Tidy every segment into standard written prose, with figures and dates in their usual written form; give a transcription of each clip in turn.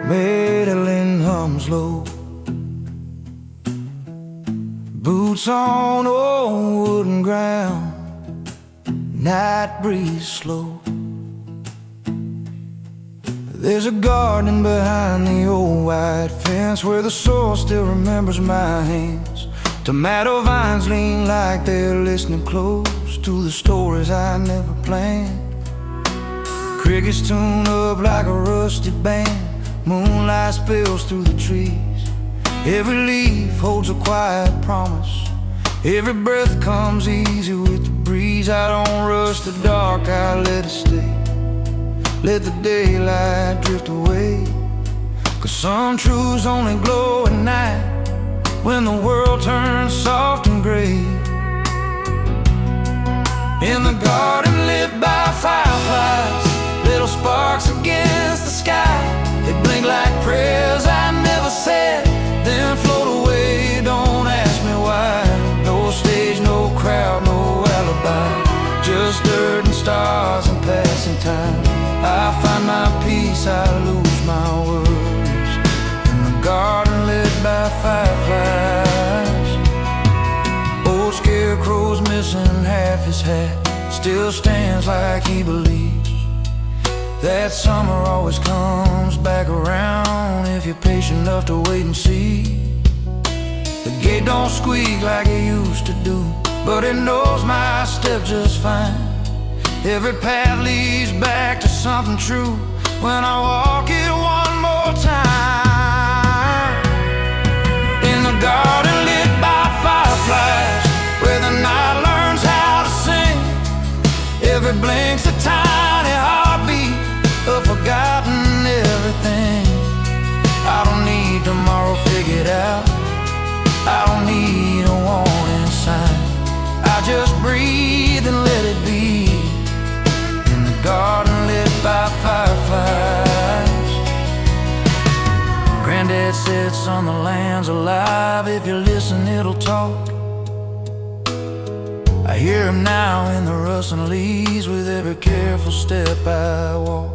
Meddling hums low, boots on old wooden ground, night breeze slow. There's a garden behind the old white fence where the soil still remembers my hands. Tomato vines lean like they're listening close to the stories I never planned. Crickets tune up like a rusty band. Moonlight spills through the trees. Every leaf holds a quiet promise. Every breath comes easy with the breeze. I don't rush the dark, I let it stay. Let the daylight drift away. 'Cause some truths only glow at night, when the world turns soft and gray. In the garden lit by fireflies, little sparks against the sky. They blink like prayers I never said, then float away, don't ask me why. No stage, no crowd, no alibi, just dirt and stars and passing time. I find my peace, I lose my words. In the garden lit by fireflies. Old scarecrow's missing half his hat, still stands like he believes that summer always comes back around if you're patient enough to wait and see. The gate don't squeak like it used to do, but it knows my step just fine. Every path leads back to something true when I walk it one more time. In the garden lit by fireflies, where the night learns how to sing. Every blink's a tiny heartbeat of forgotten everything. I don't need tomorrow figured out, I don't need a warning sign. I just breathe and let it be. In the garden lit by fireflies. Granddad sits on the land's alive. If you listen, it'll talk. I hear him now in the rustling leaves with every careful step I walk.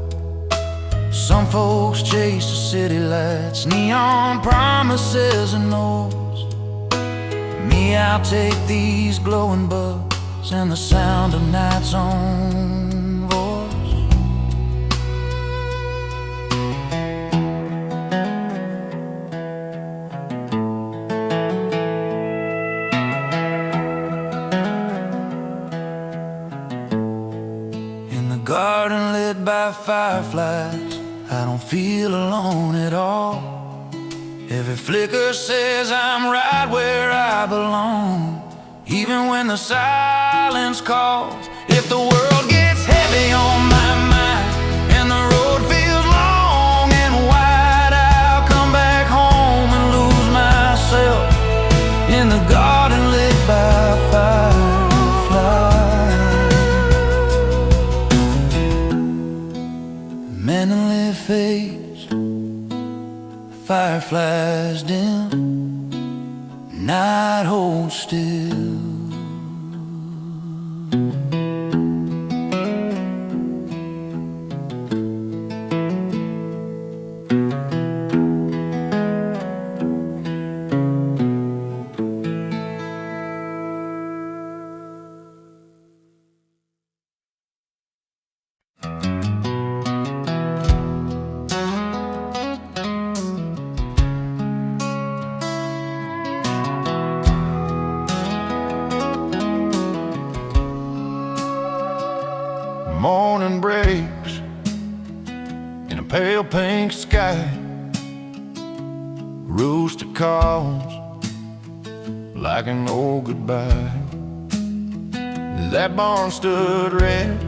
Some folks chase the city lights, neon promises and noise. Me, I'll take these glowing bugs and the sound of night's own voice. In the garden lit by fireflies, I don't feel alone at all. Every flicker says I'm right where I belong. Even when the silence calls, if the world gets heavy on my mind and the road feels long and wide, I'll come back home and lose myself in the garden lit by fireflies. Manly face, fireflies dim, night holds still. Morning breaks in a pale pink sky. Rooster calls like an old goodbye. That barn stood red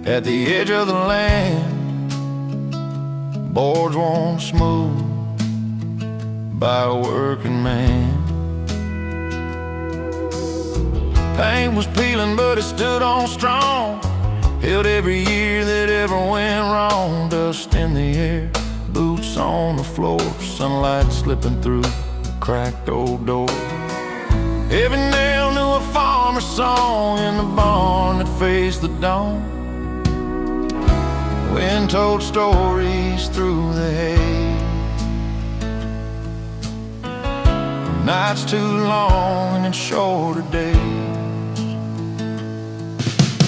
at the edge of the land, boards worn smooth by a working man. Paint was peeling, but it stood on strong. Held every year that ever went wrong. Dust in the air, boots on the floor, sunlight slipping through the cracked old door. Every nail knew a farmer's song in the barn that faced the dawn. Wind told stories through the hay. Nights too long and shorter days.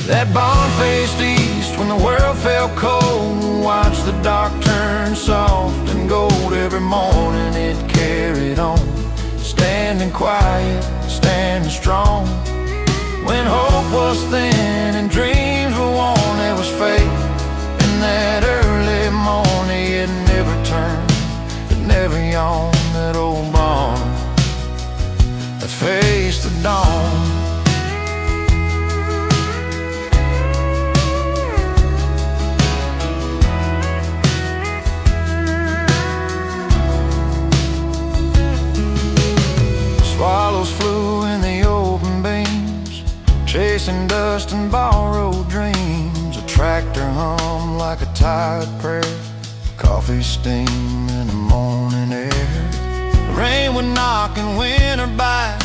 That barn faced east when the world felt cold. Watched the dark turn soft and gold. Every morning it carried on, standing quiet, standing strong. When hope was thin and dreams were worn, there was faith in that early morning. It never turned, it never yawned. That old barn that faced the dawn. Swallows flew in the open beams, chasing dust and borrowed dreams. A tractor hummed like a tired prayer, coffee steam in the morning air. The rain would knock and winter bite,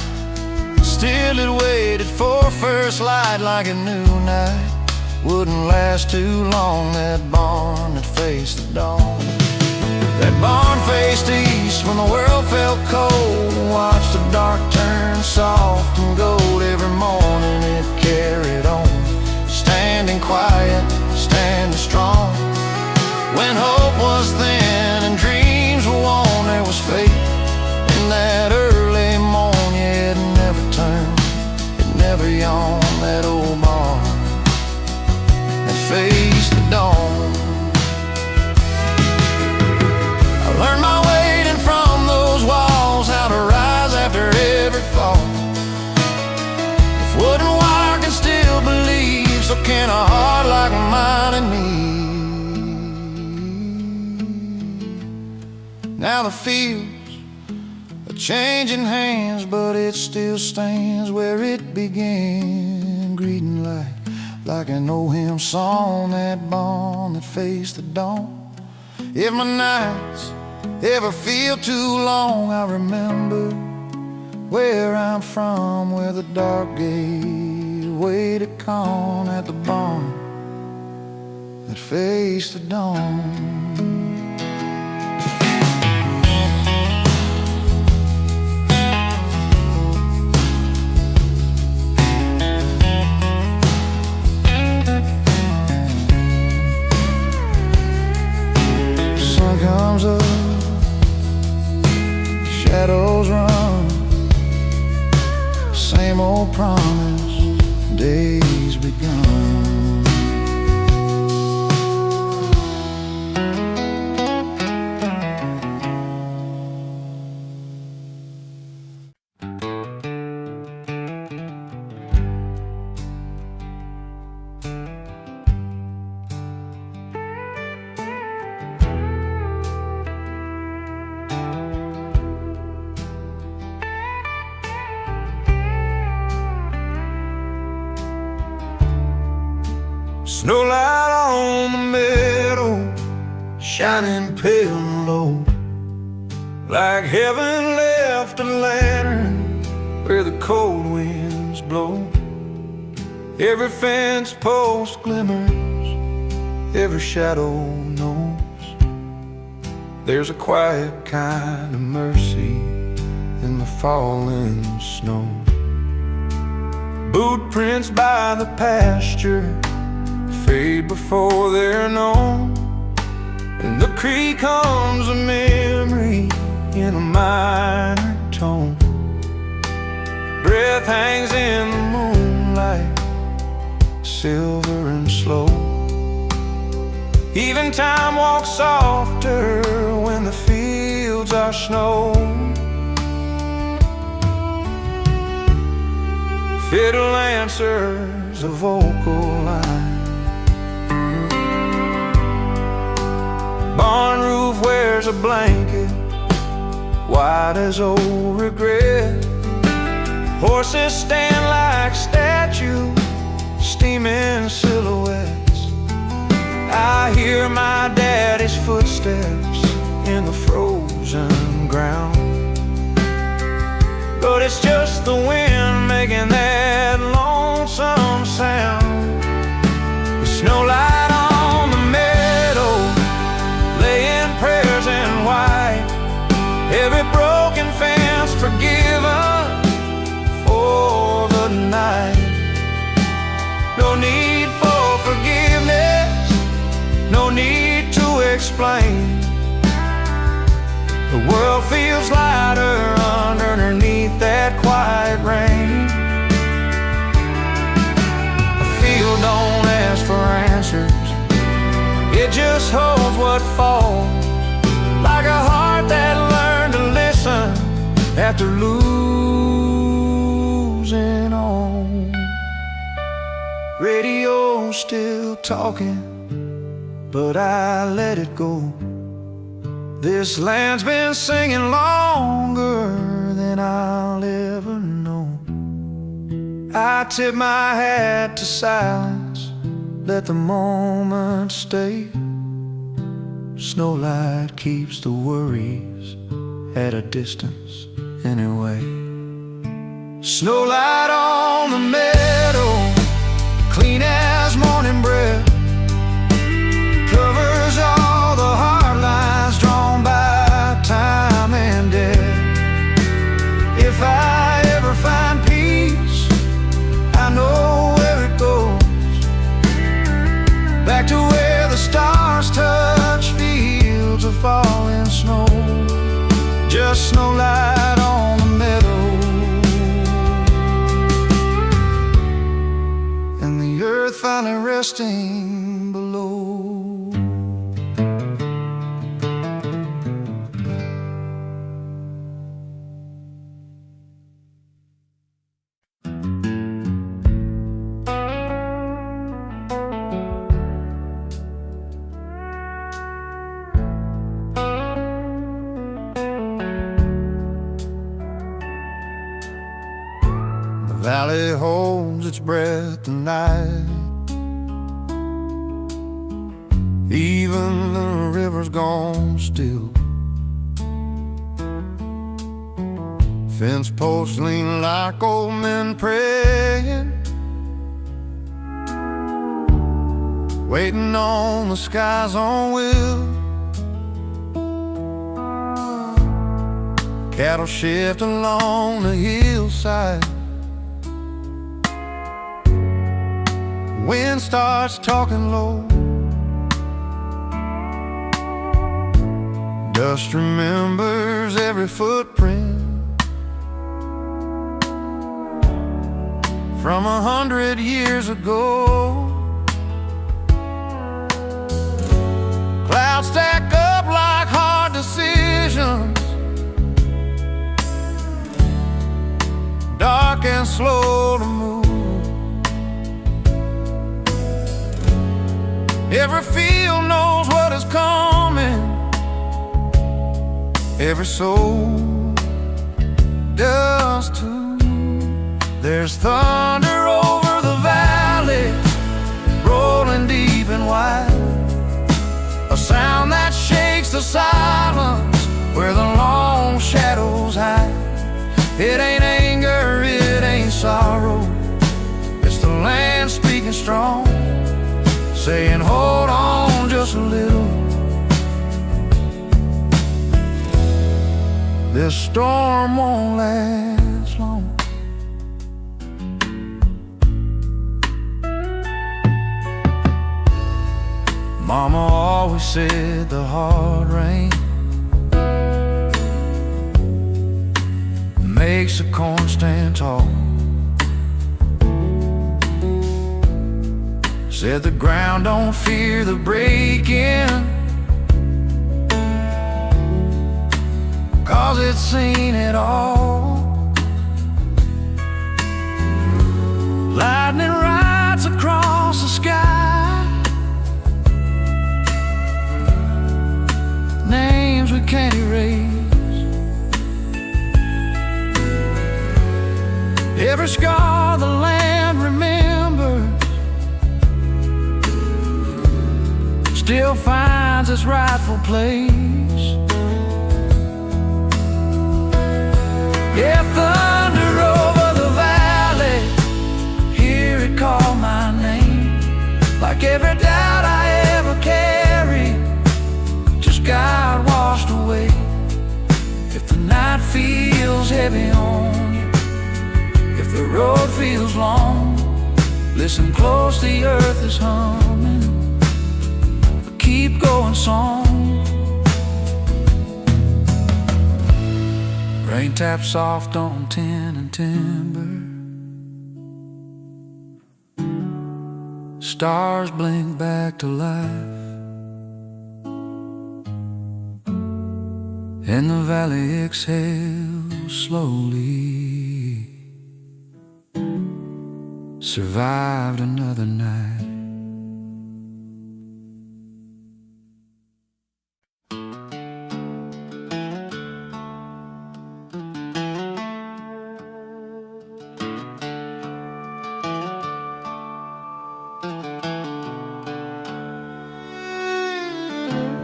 still it waited for first light. Like a new night wouldn't last too long. That barn that faced the dawn. That barn faced east when the world felt cold. Watched the dark turn soft and gold. Every morning it carried on, standing quiet, standing strong. When hope was thin and dreams were worn, there was faith in that early morn. Yeah, it never turned, it never yawned. That old barn that faced the dawn. Learned my weighting from those walls, how to rise after every fall. If wood and wire can still believe, so can a heart like mine and me. Now the fields are changing hands, but it still stands where it began. Greeting like an old hymn song. That barn that faced the dawn. If my nights ever feel too long, I remember where I'm from, where the dark gate waited calm. At the barn that faced the dawn. Sun comes up, shadows run, same old promise, day's begun. Snowlight on the meadow, shining pale and low, like heaven left a lantern where the cold winds blow. Every fence post glimmers, every shadow knows there's a quiet kind of mercy in the falling snow. Boot prints by the pasture fade before they're known, and the creek hums a memory in a minor tone. Breath hangs in the moonlight, silver and slow. Even time walks softer when the fields are snow. Fiddle answers a vocal line. Barn roof wears a blanket, white as old regret. Horses stand like statues, steaming silhouettes. I hear my daddy's footsteps in the frozen ground. But it's just the wind making that lonesome sound. The snowlight on the meadow, laying prayers in white. Every broken fence forgiven for the night. No need for forgiveness, no need to explain. The world feels lighter underneath that quiet rain. A field don't ask for answers, it just holds what falls. Like a heart that learned to listen after losing all. Radio still talking, but I let it go. This land's been singing longer than I'll ever know. I tip my hat to silence, let the moment stay. Snowlight keeps the worries at a distance anyway. Snowlight on the meadow, clean as morning bread, covers all the hard lines drawn by time and death. If I ever find peace, I know where it goes, back to where the stars touch fields of falling snow. Just snowlight on the meadow, and the earth finally resting below. The valley holds its breath tonight. Even the river's gone still. Fence posts lean like old men praying, waiting on the sky's own will. Cattle shift along the hillside, wind starts talking low. Dust remembers every footprint from 100 years ago. Clouds stack up like hard decisions, dark and slow to move. Every field knows what is coming, every soul does too. There's thunder over the valley, rolling deep and wide, a sound that shakes the silence where the long shadows hide. It ain't anger, it ain't sorrow, it's the land speaking strong, saying hold on just a little. This storm won't last long. Mama always said the hard rain makes a corn stand tall. Said the ground don't fear the breaking, 'cause it's seen it all. Lightning rides across the sky, names we can't erase. Every scar the land remembers still finds its rightful place. heavy on you. If the road feels long, listen close, the earth is humming. Keep going, song. Rain taps soft on tin and timber. Stars blink back to life. And the valley exhales slowly. Survived another night.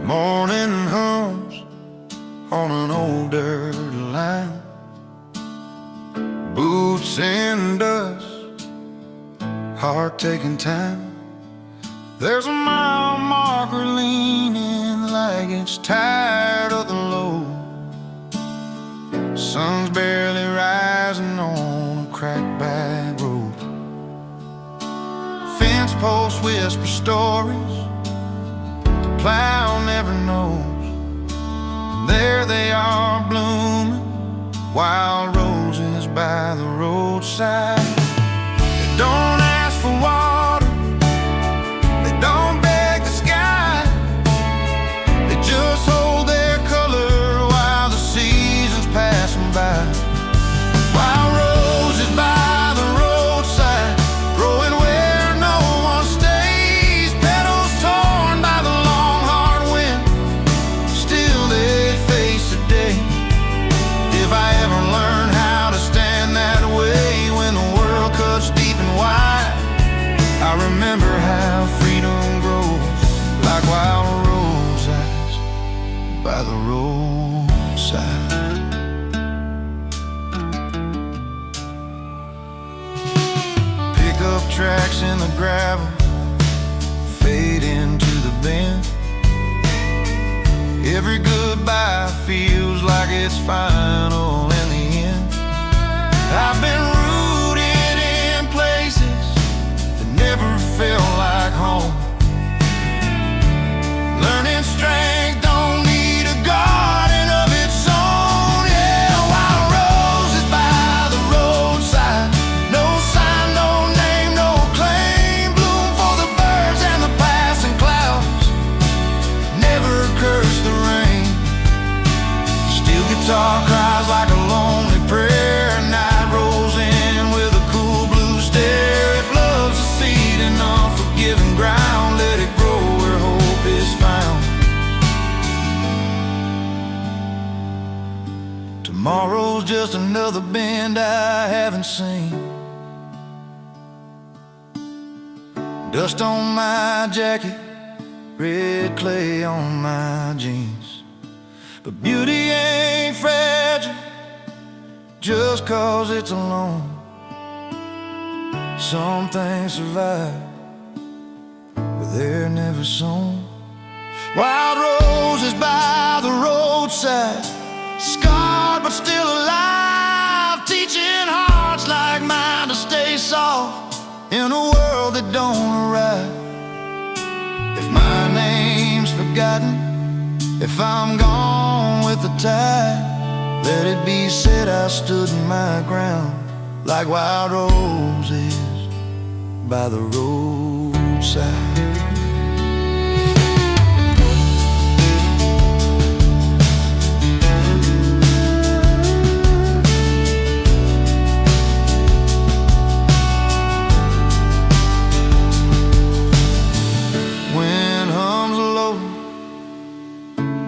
Morning hums on an old dirt line. Boots in dust, heart taking time. There's a mile marker leaning like it's tired of the load. Sun's barely rising on a cracked back road. Fence posts whisper stories the plow never knows. There they are blooming, wild roses by the roadside. They don't ask for water, they don't beg the sky. They just hold their color while the seasons passing by. Wild roses by the roadside, growing where no one stays. Petals torn by the long hard wind, still they face the day. If I ever learn how to stand that way when the world cuts deep and wide, I remember how freedom grows like wild roses by the roadside. Pickup tracks in the gravel fade into the bend. Every goodbye feels like it's final in the end. I've been rooted in places that never felt like home. Learning strength don't need a garden of its own. Yeah, wild roses by the roadside, no sign, no name, no claim. Bloom for the birds and the passing clouds, never curse the rain. Steel guitar cries like a lonely prayer. Night rolls in with a cool blue stare. If love's a seed in unforgiving ground, let it grow where hope is found. Tomorrow's just another bend I haven't seen. Dust on my jacket, red clay on my jeans. But beauty ain't fragile just 'cause it's alone. Some things survive, but they're never sown. Wild roses by the roadside, scarred but still alive, teaching hearts like mine to stay soft in a world that don't arrive. If my name's forgotten, if I'm gone with the tide, let it be said I stood my ground like wild roses by the roadside. Wind hums low,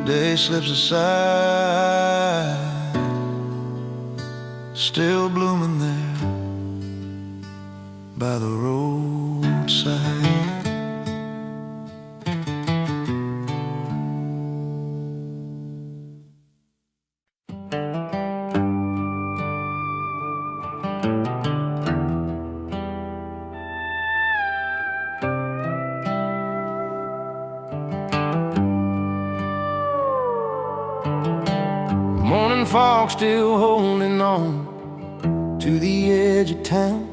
day slips aside, still blooming there by the roadside. Morning fog still holding on to the edge of town.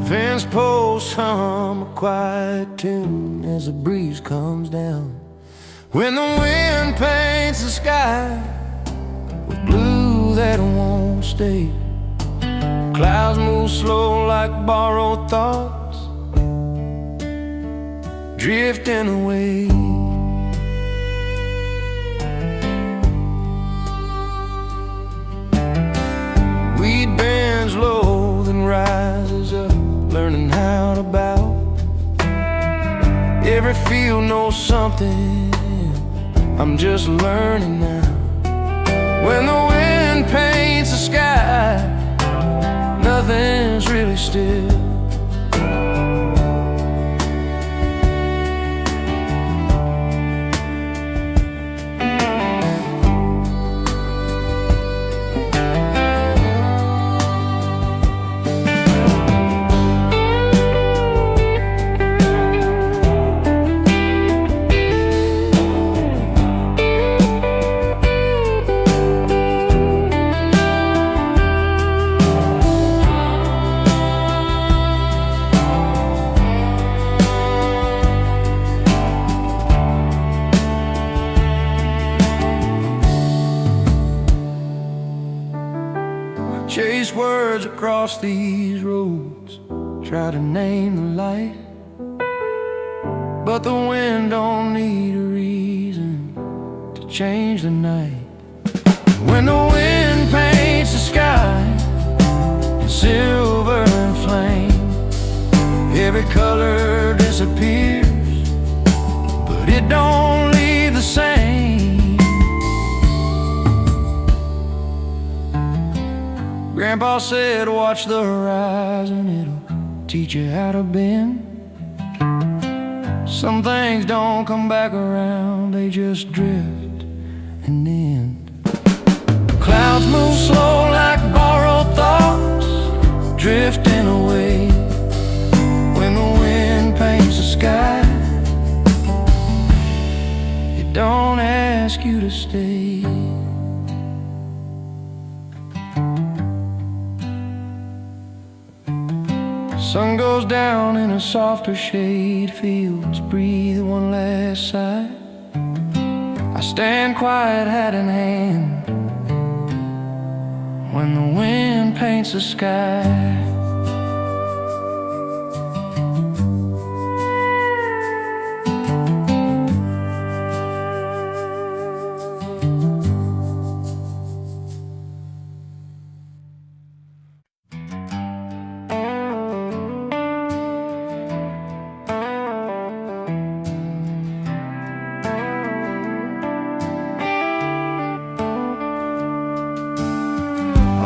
Fence posts hum a quiet tune as the breeze comes down. When the wind paints the sky with blue that won't stay, clouds move slow like borrowed thoughts, drifting away. Weed bends low, then rises up, learning how to bow. Every field knows something, I'm just learning now. When the wind paints the sky, nothing's really still. Chase words across these roads, try to name the light, but the wind don't need a reason to change the night. When the wind paints the sky in silver and flame, every color disappears, but it don't leave the same. Grandpa said, watch the horizon, it'll teach you how to bend. Some things don't come back around, they just drift and end. Clouds move slow like borrowed thoughts, drifting away. When the wind paints the sky, it don't ask you to stay. Sun goes down in a softer shade, fields breathe one last sigh. I stand quiet, hat in hand, when the wind paints the sky.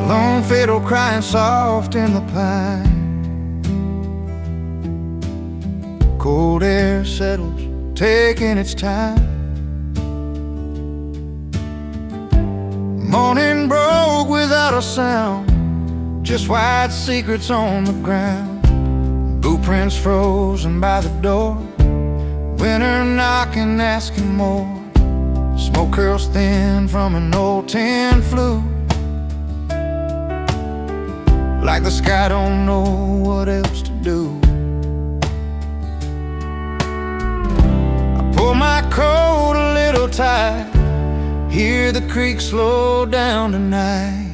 Lone fiddle crying soft in the pine. Cold air settles, taking its time. Morning broke without a sound, just white secrets on the ground. Blueprints frozen by the door, winter knocking, asking more. Smoke curls thin from an old tin flue, like the sky don't know what else to do. I pull my coat a little tight, hear the creek slow down tonight.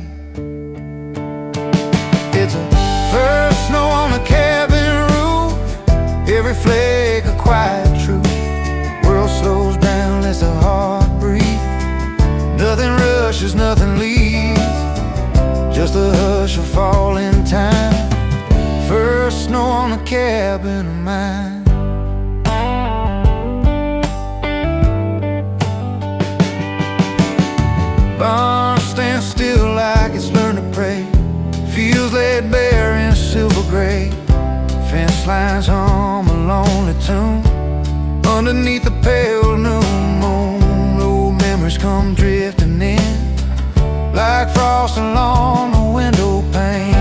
It's a first snow on the cabin roof, every flake a quiet truth. World slows down, lets the heart breathe. Nothing rushes, nothing leaves, just a hush of falling time. First snow on the cabin of mine. Barn stands still like it's learned to pray, fields laid bare in silver gray. Fence lines hum a lonely tune underneath the pale noon moon. Old memories come drifting in like frost along the window pane.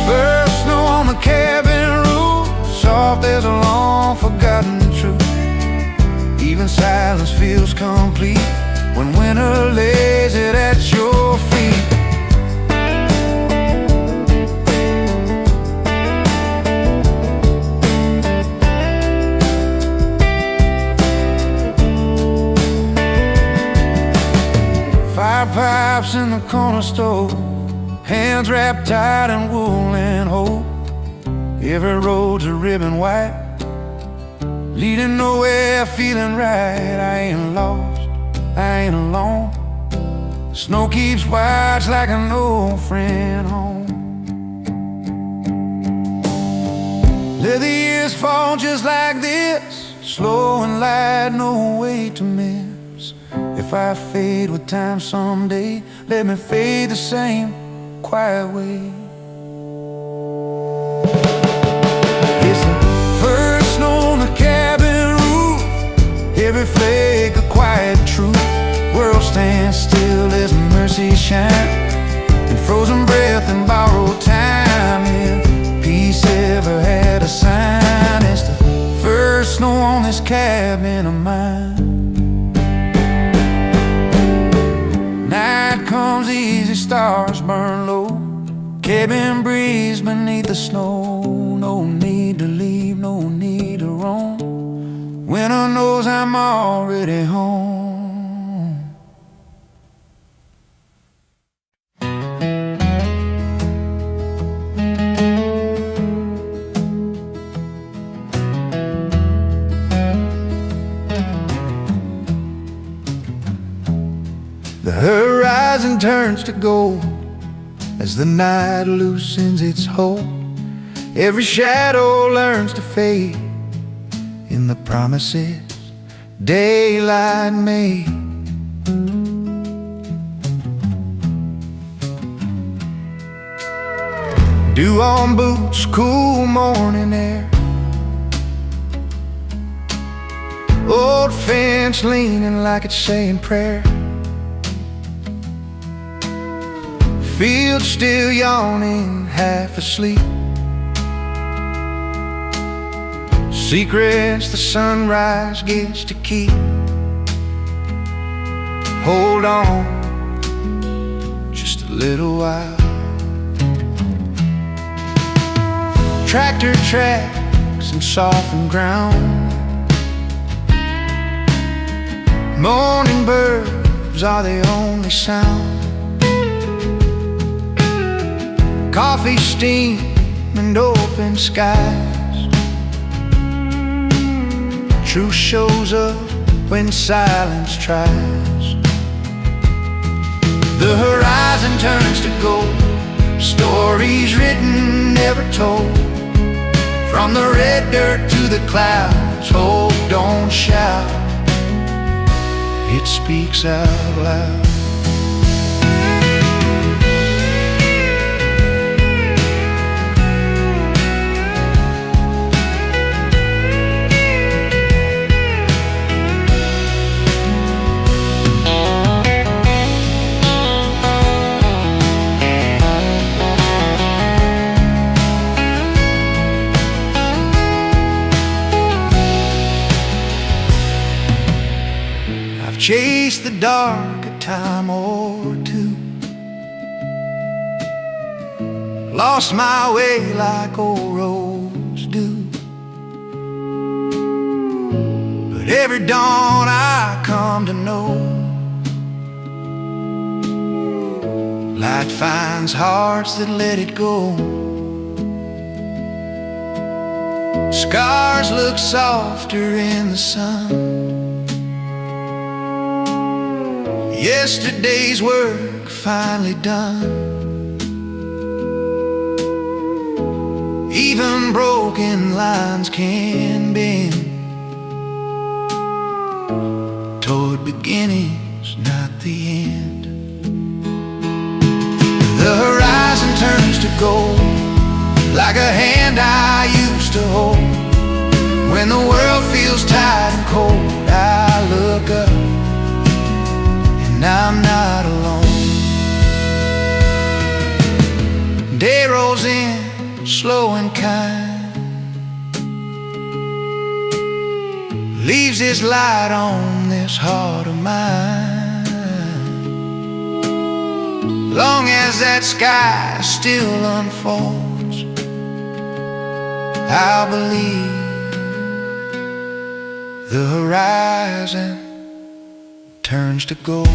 First snow on the cabin roof, soft as a long long forgotten the truth. Even silence feels complete when winter lays it at your feet. Fire pipes in the corner stove, hands wrapped tight in wool and hope. Every road's a ribbon white, leading nowhere, feeling right. I ain't lost, I ain't alone. Snow keeps watch like an old friend home. Let the years fall just like this, slow and light, no way to miss. If I fade with time someday, let me fade the same quiet way. It's the first snow on the cabin roof, every flake a quiet truth. World stands still as mercy shine, and frozen breath and borrowed time. If peace ever had a sign, it's the first snow on this cabin of mine. Night comes easy, stars burn low, cabin breeze beneath the snow. No need to leave, no need to roam. Winter knows I'm already home. The horizon turns to gold as the night loosens its hold. Every shadow learns to fade in the promises daylight made. Dew on boots, cool morning air, old fence leaning like it's saying prayer. Field still yawning, half asleep. Secrets the sunrise gets to keep. Hold on, just a little while. Tractor tracks and softened ground. Morning birds are the only sound. Coffee steam and open skies. Truth shows up when silence tries. The horizon turns to gold, stories written, never told. From the red dirt to the clouds, hope don't shout, it speaks out loud. Chase the dark a time or two, lost my way like old roads do. But every dawn I come to know, light finds hearts that let it go. Scars look softer in the sun. Yesterday's work finally done. Even broken lines can bend toward beginnings, not the end. The horizon turns to gold, like a hand I used to hold. When the world feels tight and cold, I look up and I'm not alone. Day rolls in, slow and kind. leaves his light on this heart of mine. Long as that sky still unfolds, I'll believe the horizon turns to gold.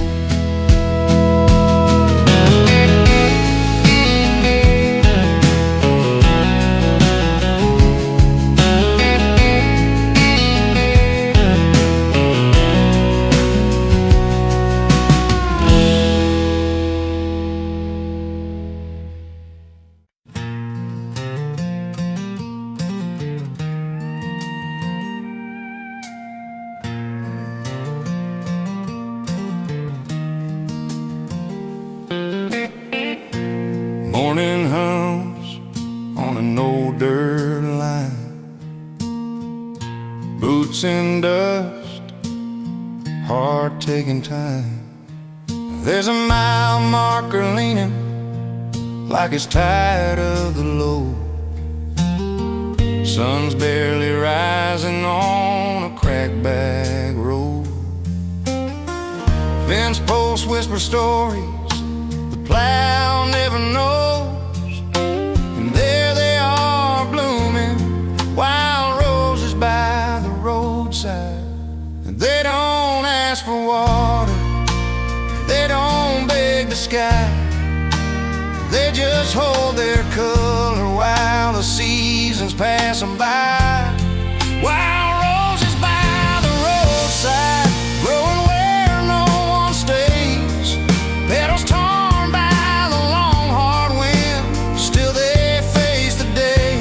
Morning hums on an old dirt line, boots in dust, heart taking time. There's a mile marker leaning like it's tired of the load. Sun's barely rising on a crackback road. Fence posts whisper stories the plow never knows, and there they are blooming, wild roses by the roadside. And they don't ask for water, they don't beg the sky, they just hold their color while the seasons pass them by. Wild roses by the roadside, growing where no one stays, petals torn by the long hard wind, still they face the day.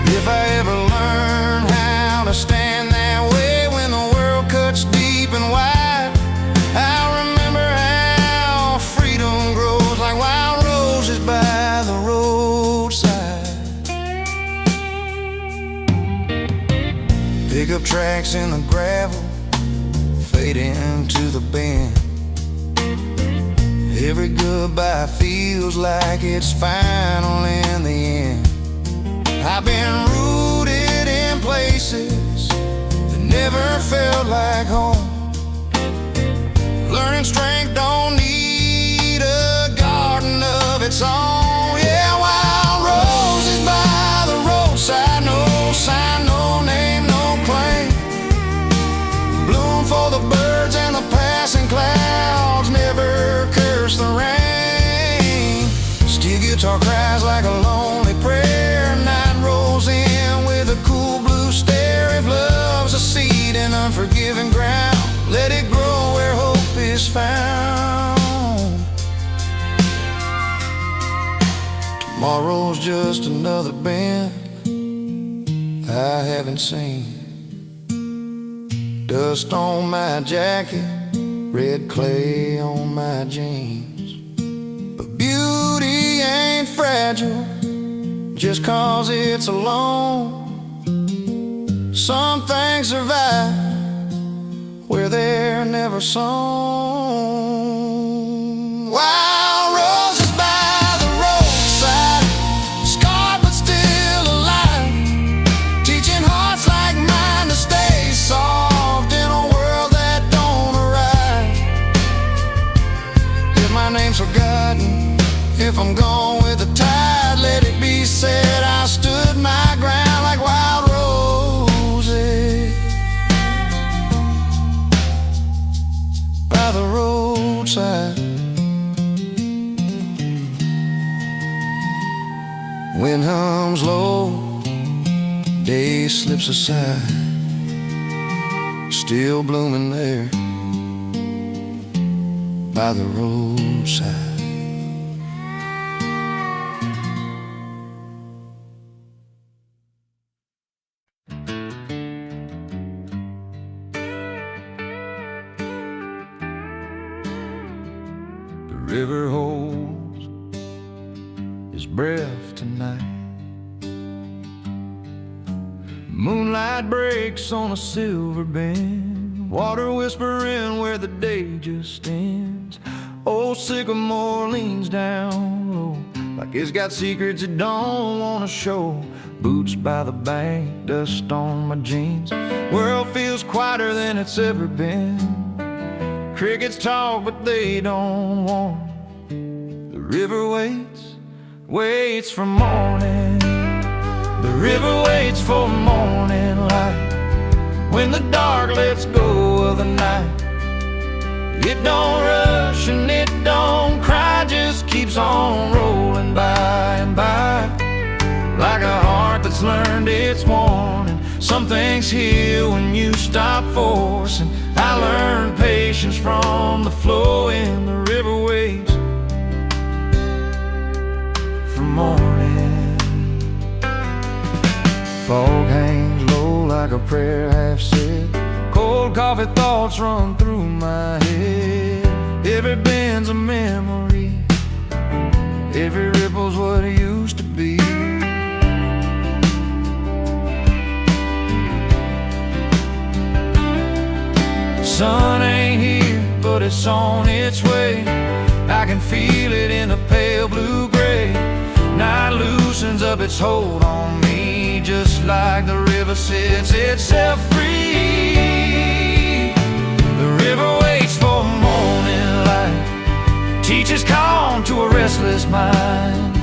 If I ever learn how to stand that way when the world cuts deep and wide, I'll remember how freedom grows like wild roses by the roadside. Pickup tracks in the gravel fade into the bend. Every goodbye feels like it's final in the end. I've been rooted in places that never felt like home. Learning strength don't need a garden of its own. Yeah, wild roses by the roadside, no sign, no name, no claim. Bloom for the birds and the passing clouds, never curse the rain. Steel guitar cries like a lonely prayer. Night rolls in with a cool blue stare. If love's a seed in unforgiving ground, let it grow where hope is found. Tomorrow's just another bend I haven't seen. Dust on my jacket, red clay on my jeans. But beauty ain't fragile just 'cause it's alone. Some things survive where they're never sown. Wild roses by the roadside, scarred but still alive, teaching hearts like mine to stay soft in a world that don't arrive. If my name's forgotten, if I'm gone with the tide, let it be said I stood my ground like wild roses by the roadside. Wind hums low, day slips aside, still blooming there by the roadside. The river holds his breath tonight. Moonlight breaks on a silver bend, water whispering where the day just ends. Old sycamore leans down low like it's got secrets it don't want to show. boots by the bank, dust on my jeans. World feels quieter than it's ever been. Crickets talk, but they don't warn. The river waits for morning. The river waits for morning light. When the dark lets go of the night, it don't rush and it don't cry, just keeps on rolling by and by. Like a heart that's learned its warning. Some things heal when you stop forcing. I learned patience from the flow in the river waits for morning. Fog hangs low like a prayer half said. Cold coffee thoughts run through my head. Every bend's a memory. Every ripple's what it used to be. Sun ain't here, but it's on its way. I can feel it in the pale blue-gray. Night loosens up its hold on me, just like the river sets itself free. The river waits for morning light, teaches calm to a restless mind.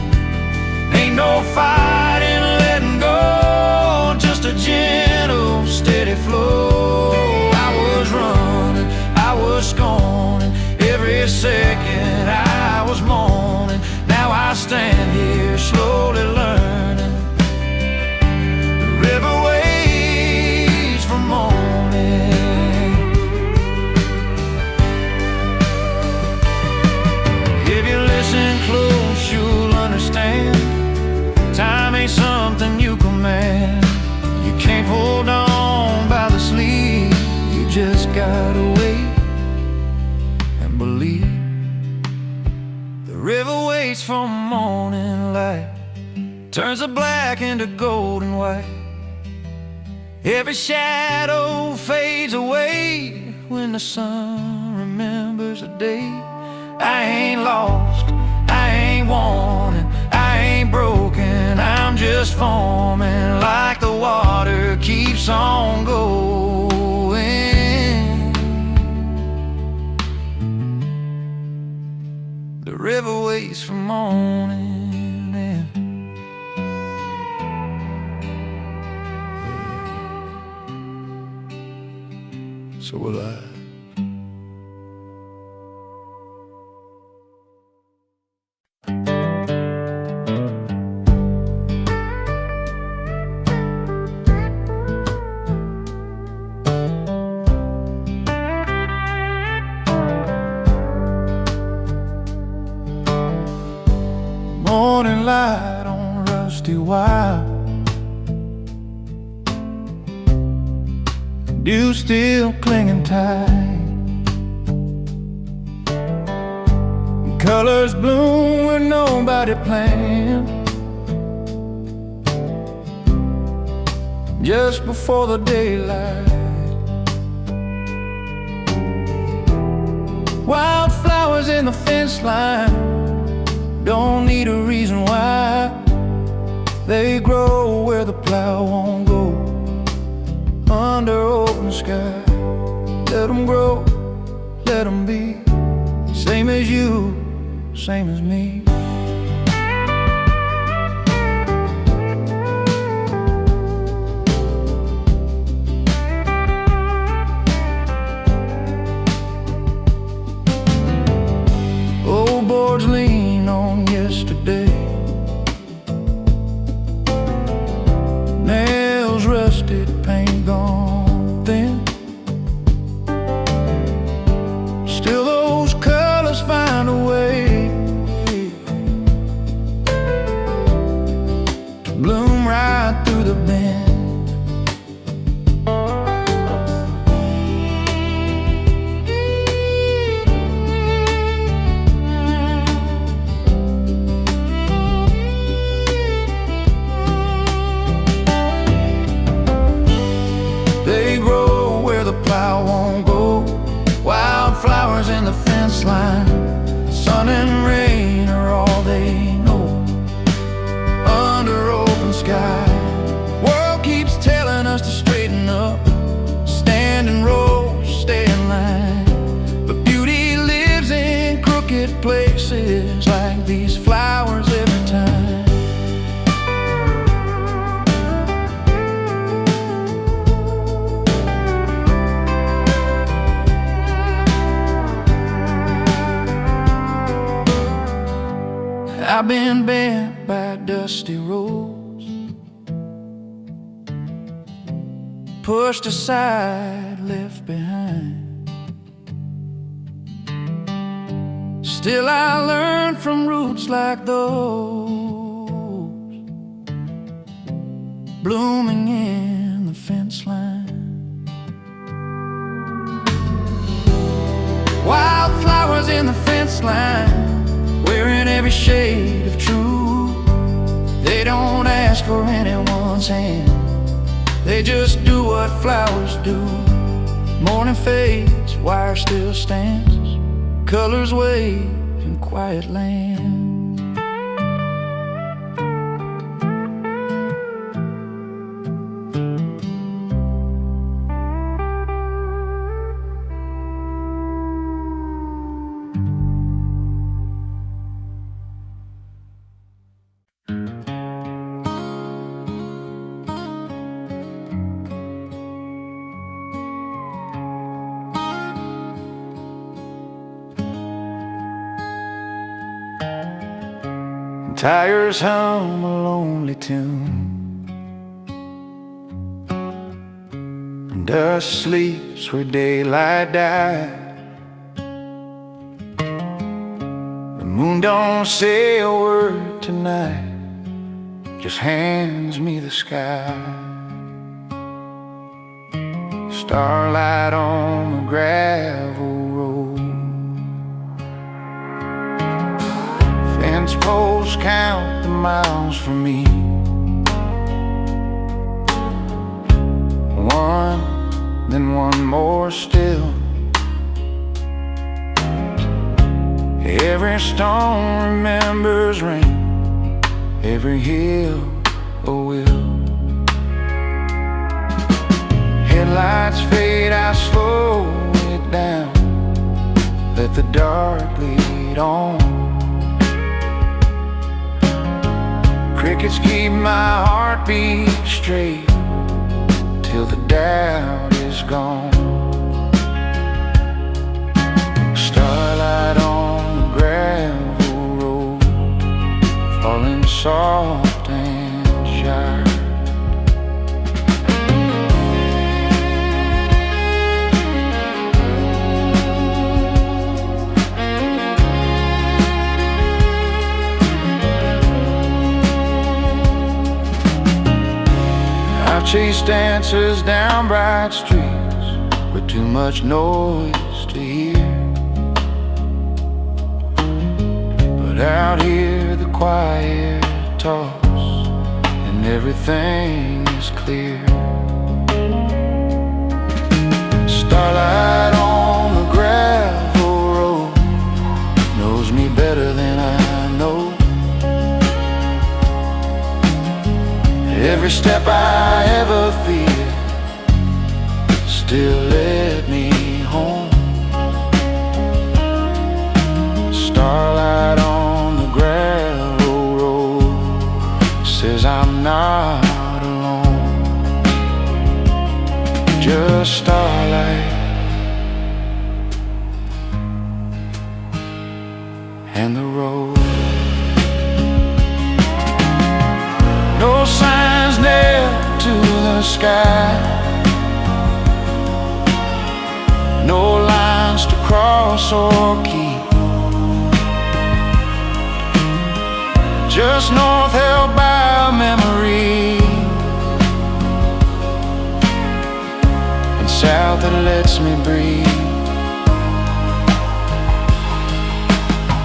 Ain't no fighting, letting go, just a gentle, steady flow. I was running, I was scorning, every second I was mourning. Now I stand here slowly learning. The river waits for morning. If you listen close, you'll understand. Time ain't something you command. You can't hold on by the sleeve. You just gotta wait and believe. The river waits for morning light, turns the black into gold and white. Every shadow fades away when the sun remembers the day. I ain't lost, I ain't wanting, I ain't broken, I'm just forming like the water keeps on going. The river waits for morning. So will I. Morning light on rusty wire, you still clinging tight. Colors bloom with nobody planned. Just before the daylight, wildflowers in the fence line don't need a reason why. They grow where the plow won't go, under open sky. Let them grow, let them be, same as you, same as me. Old boards lean on yesterday, nails rusted, paint gone thin. Still those colors find a way to bloom right through the bend. I've been bent by dusty roads, pushed aside, left behind. Still I learn from roots like those, blooming in the fence line. Wildflowers in the fence line, wearing every shade of truth. They don't ask for anyone's hand, they just do what flowers do. Morning fades, wire still stands, colors wave in quiet land. Tires hum a lonely tune, and dust sleeps where daylight died. The moon don't say a word tonight, just hands me the sky. Starlight on the gravel road, fence posts count the miles for me. One, then one more still. Every stone remembers rain, every hill a will. Headlights fade, I slow it down, let the dark lead on. Crickets keep my heartbeat straight till the doubt is gone. Starlight on the gravel road, falling soft and shy. Chase dancers down bright streets with too much noise to hear, but out here the quiet talks and everything is clear. Starlight on the gravel road knows me better than I know. Every step I ever feared still led me home. Starlight on the gravel road says I'm not alone. Just starlight and the road. No signs nailed to the sky, no lines to cross or keep, just north held by memory, and south that lets me breathe.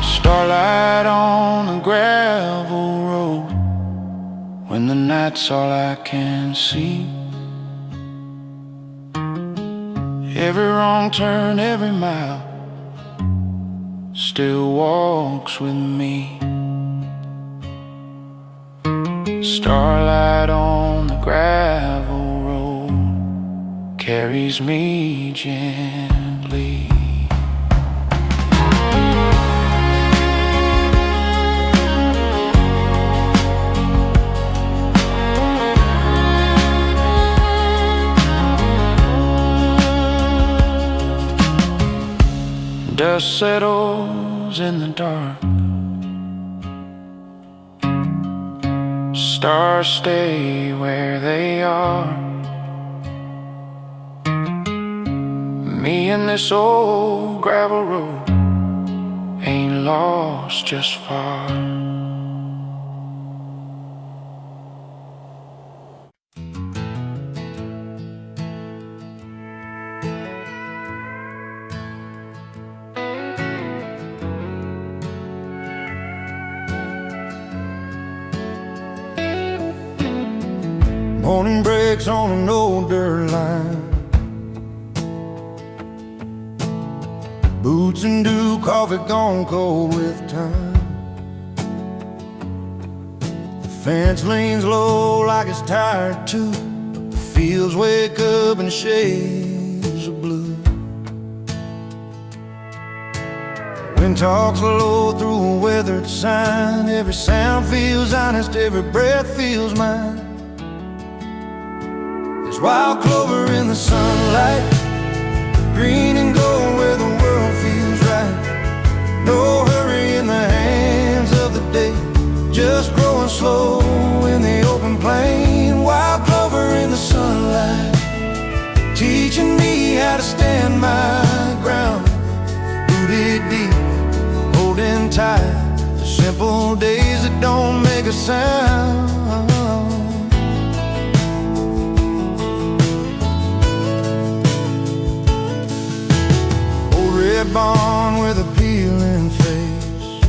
Starlight on the gravel road, when the night's all I can see. Every wrong turn, every mile still walks with me. Starlight on the gravel road carries me gently. Dust settles in the dark, stars stay where they are. Me and this old gravel road ain't lost, just far. Morning breaks on an old dirt line, boots and dew, coffee gone cold with time. The fence leans low like it's tired too, but the fields wake up in shades of blue. Wind talks low through a weathered sign. Every sound feels honest, every breath feels mine. There's wild clover in the sunlight, green and gold where the world feels right. No hurry in the hands of the day, just growing slow in the open plain. Wild clover in the sunlight, teaching me how to stand my ground. Rooted deep, holding tight, the simple days that don't make a sound. Red barn with a peeling face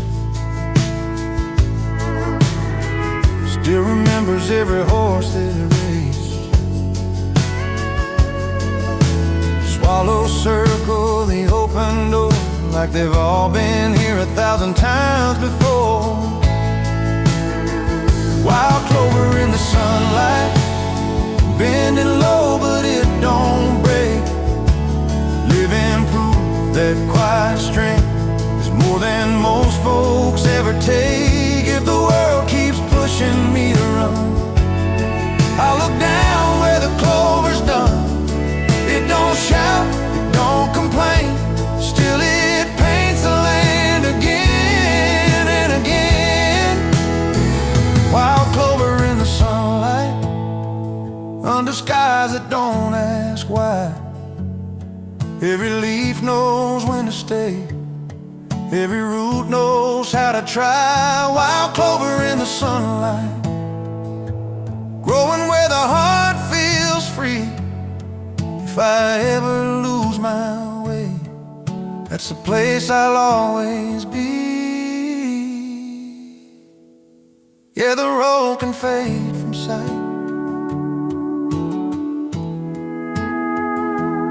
still remembers every horse that it raced. Swallows circle the open door like they've all been here 1,000 times before. Wild clover in the sunlight, bending low but it don't break. Living proof that quiet strength is more than most folks ever take. If the world keeps pushing me to run, I'll look down where the clover's done. It don't shout, it don't complain, still it paints the land again and again. Wild clover in the sunlight, under skies that don't ask why. Every leaf knows when to stay, every root knows how to try. Wild clover in the sunlight, growing where the heart feels free. If I ever lose my way, that's the place I'll always be. Yeah, the road can fade from sight,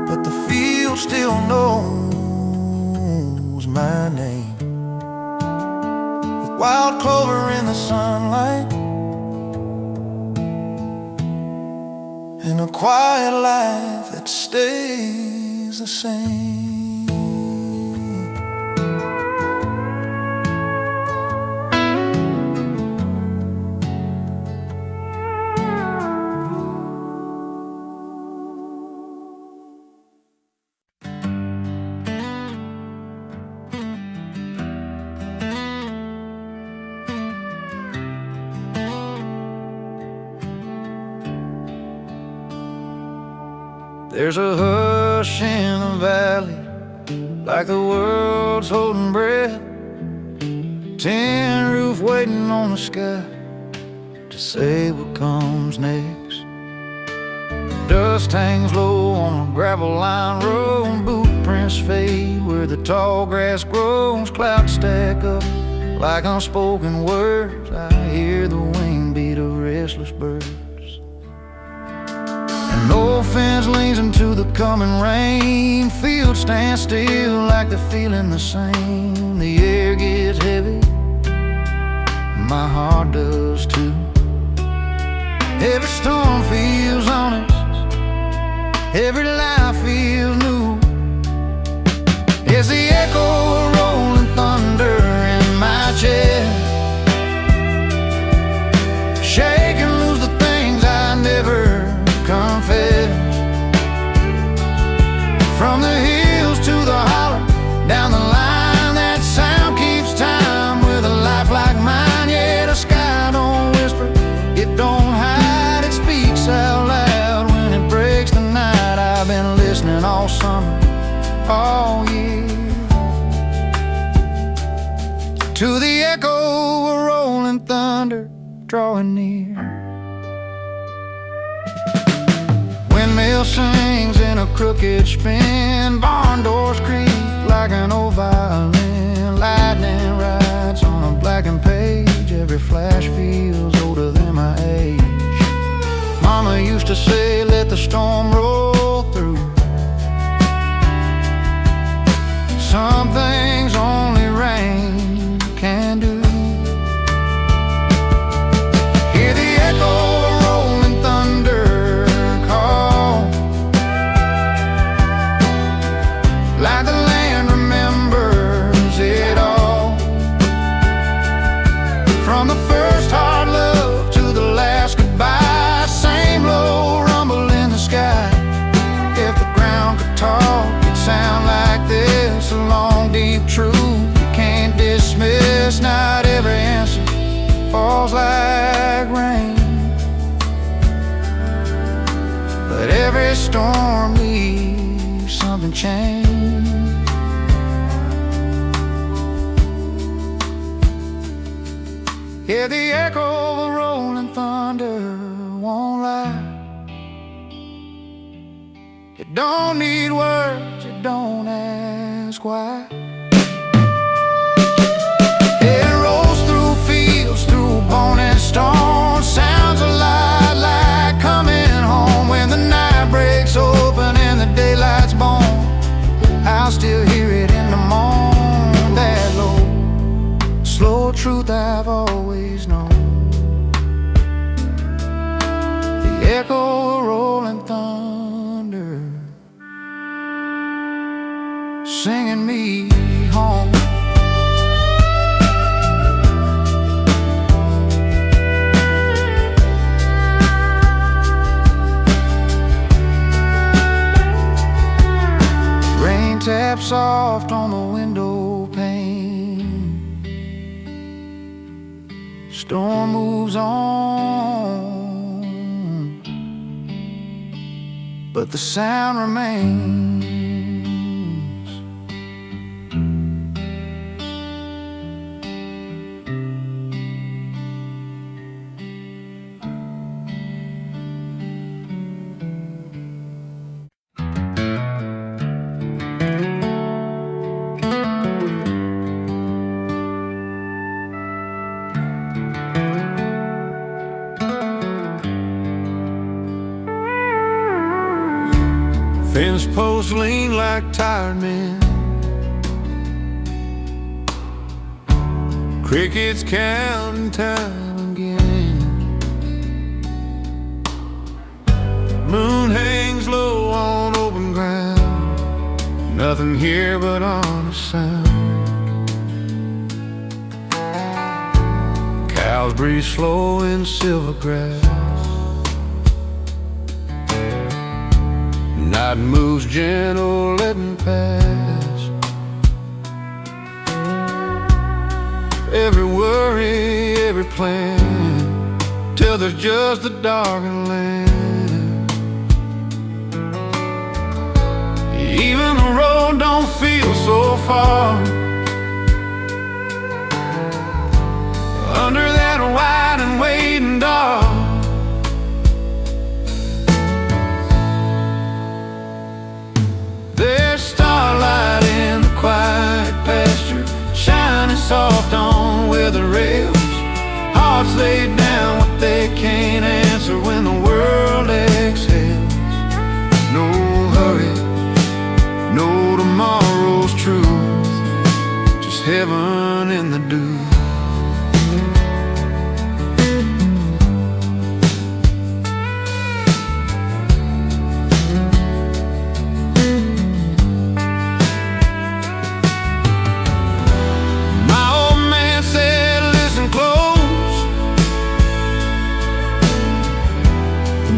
but the field still knows my name. With wild clover in the sunlight and a quiet life that stays the same. There's a hush in the valley, like the world's holding breath. Tin roof waiting on the sky to say what comes next. Dust hangs low on a gravel line road, boot prints fade where the tall grass grows. Clouds stack up like unspoken words. I hear the wing beat of restless birds. An old fence leans into the coming rain. Fields stand still like they're feeling the same. The air gets heavy, my heart does too. Every storm feels honest, every life feels new. It's the echo of rolling thunder in my chest, shake and lose the things I never confess. From the hills to the holler, down the line, that sound keeps time with a life like mine. Yeah, the sky don't whisper, it all summer, all year. To the echo of rolling thunder drawing near. Windmill sings in a crooked spin, barn doors creak like an old violin. Lightning rides on a blackened page, every flash feels older than my age. Mama used to say, let the storm roll through. Some things only rain can do. Hear the echo of rolling thunder call, like the land remembers it all. From the first hard love to the last goodbye, same low rumble in the sky. If the ground could talk, it'd sound like this. A long, deep truth you can't dismiss. Not every answer falls like rain, but every storm leaves something changed. Hear the echo of rolling thunder, won't lie. You don't need words, you don't ask why. It rolls through fields, through bone and stone. Sounds a lot like coming home. When the night breaks open and the daylight's born, I'll still hear it in the morn. That low, slow truth I've always known. The echo of rolling thunder, singing me home. Rain taps soft on the window pane. Storm moves on, but the sound remains. Fence posts lean like tired men. Crickets counting time again. Moon hangs low on open ground. Nothing here but honest sound. Cows breathe slow in silver grass. Night moves gentle, letting pass every worry, every plan, till there's just the darkened land. Even the road don't feel so far under that wide and waiting dark. There's starlight in the quiet pasture, shining soft on weather rails. Hearts laid down what they can't answer when the world exhales. No hurry, no tomorrow's truth, just heaven in the dew.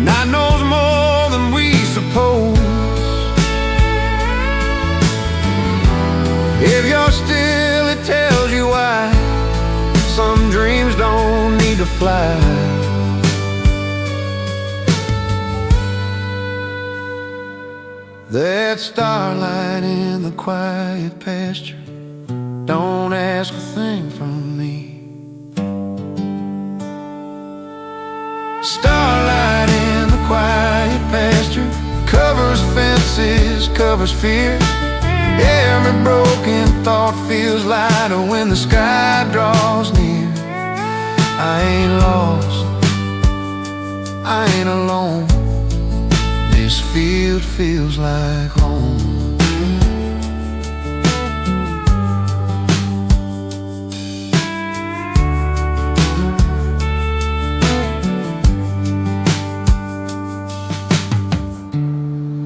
Night knows more than we suppose. If you're still, it tells you why some dreams don't need to fly. That starlight in the quiet pasture, don't ask a thing from me. Starlight in the quiet pasture covers fences, covers fear. Every broken thought feels lighter when the sky draws near. I ain't lost, I ain't alone. This field feels like home.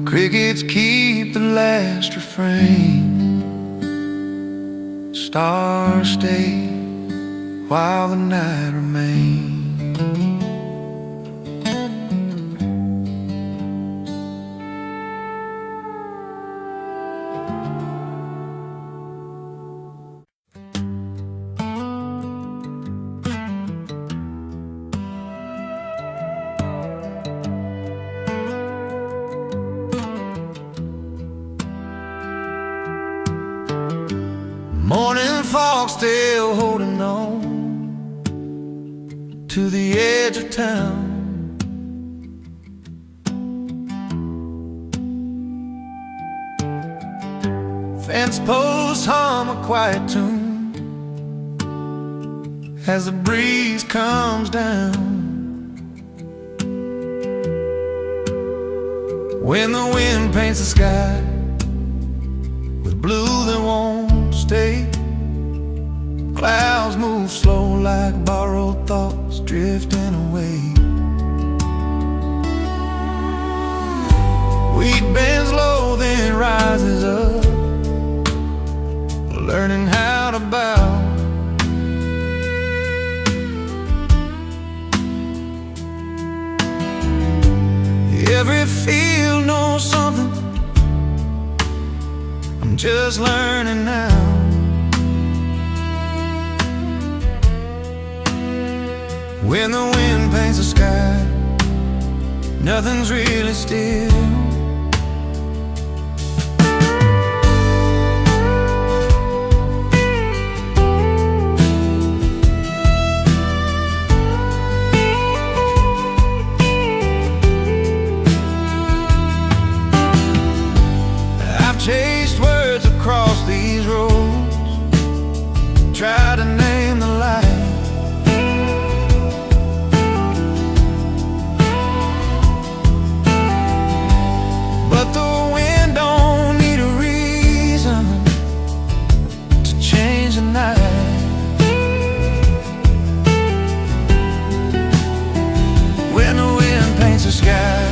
Crickets keep the last refrain. Stars stay while the night remains. Morning fog still holding on to the edge of town. Fence posts hum a quiet tune as the breeze comes down. When the wind paints the sky with blue that won't stay, clouds move slow like borrowed thoughts drifting away. Wheat bends low, then rises up, learning how to bow. Every field knows something, I'm just learning now. When the wind paints the sky, nothing's really still. I've chased words across these roads, tried to name the light, but the wind don't need a reason to change the night. When the wind paints the sky,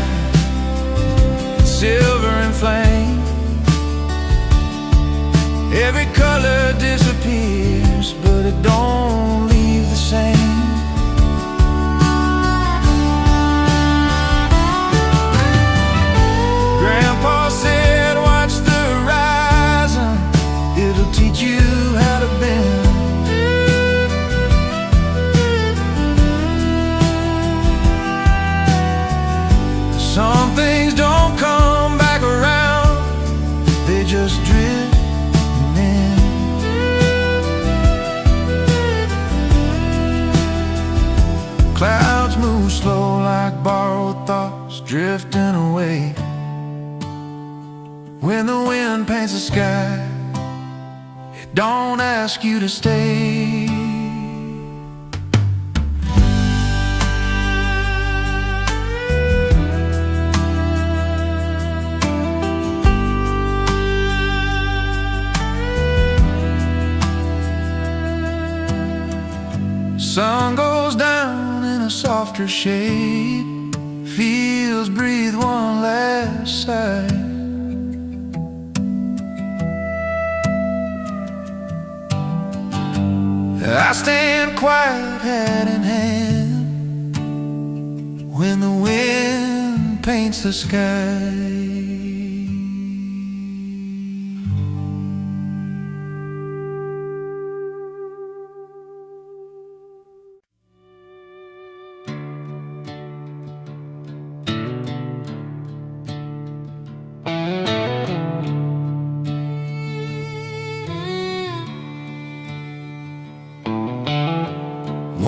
it's silver and flame. Every color disappears, but it don't leave the same. Grandpa said, watch the horizon, it'll teach you how to bend. Some things don't come back around, they just drift. Clouds move slow like borrowed thoughts drifting away. When the wind paints the sky, it don't ask you to stay. Sun goes down in a softer shade, fields breathe one last sigh. I stand quiet, hand in hand, when the wind paints the sky.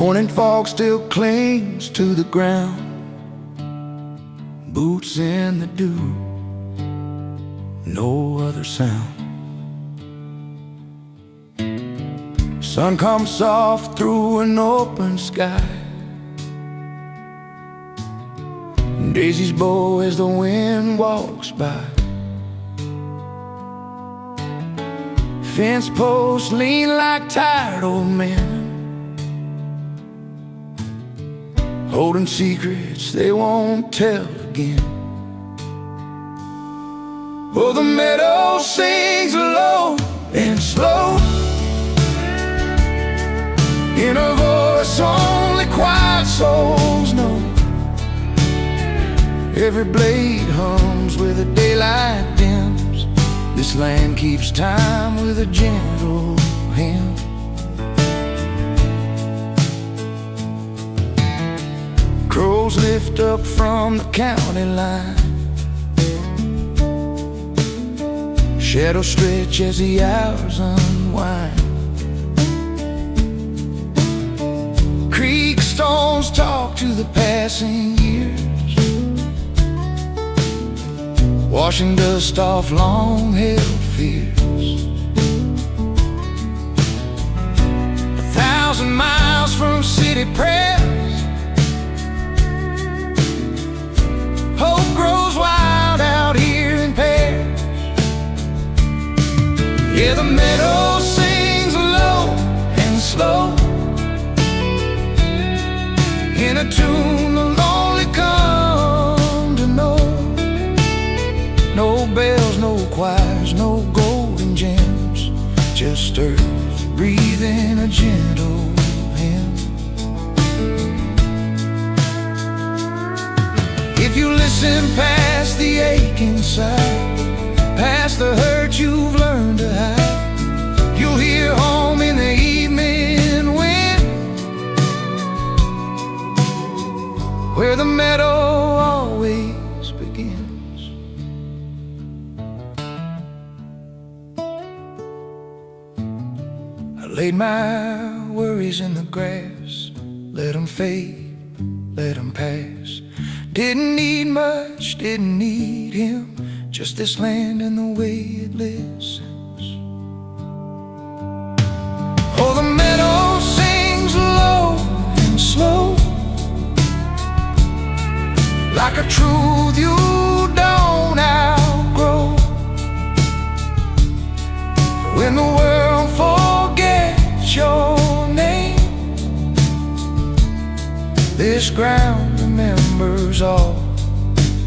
Morning fog still clings to the ground, boots in the dew, no other sound. Sun comes soft through an open sky, daisies bow as the wind walks by. Fence posts lean like tired old men, holding secrets they won't tell again. Oh, the meadow sings low and slow, in a voice only quiet souls know. Every blade hums where the daylight dims. This land keeps time with a gentle hymn. Crows lift up from the county line, shadows stretch as the hours unwind. Creek stones talk to the passing years, washing dust off long-held fears. 1,000 miles from city prayers, hope grows wild out here in pairs. Yeah, the meadow sings low and slow, in a tune the lonely come to know. No bells, no choirs, no golden gems, just earth breathing a gentle hymn. If you listen past the ache inside, past the hurt you've learned to hide, you'll hear home in the evening wind, where the meadow always begins. I laid my worries in the grass, let them fade, let them pass. Didn't need much, didn't need him, just this land and the way it listens. Oh, the meadow sings low and slow, like a truth you don't outgrow. When the world forgets your name, this ground remembers all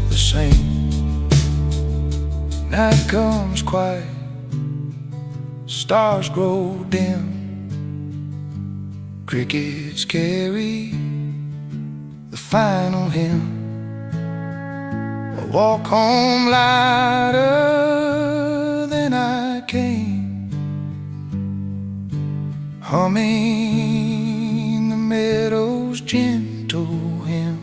the same. Night comes quiet, stars grow dim, crickets carry the final hymn. I walk home lighter than I came, humming the meadow's gentle hymn.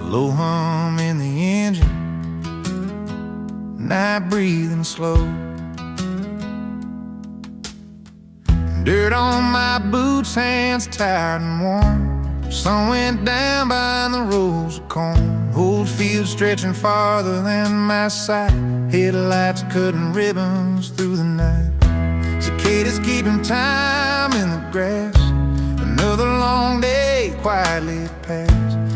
Low hum in the engine, night breathing slow, dirt on my boots, hands tired and warm. Sun went down behind the rows of corn, old fields stretching farther than my sight, headlights cutting ribbons through the night. Cicadas keeping time in the grass, another long day quietly passed.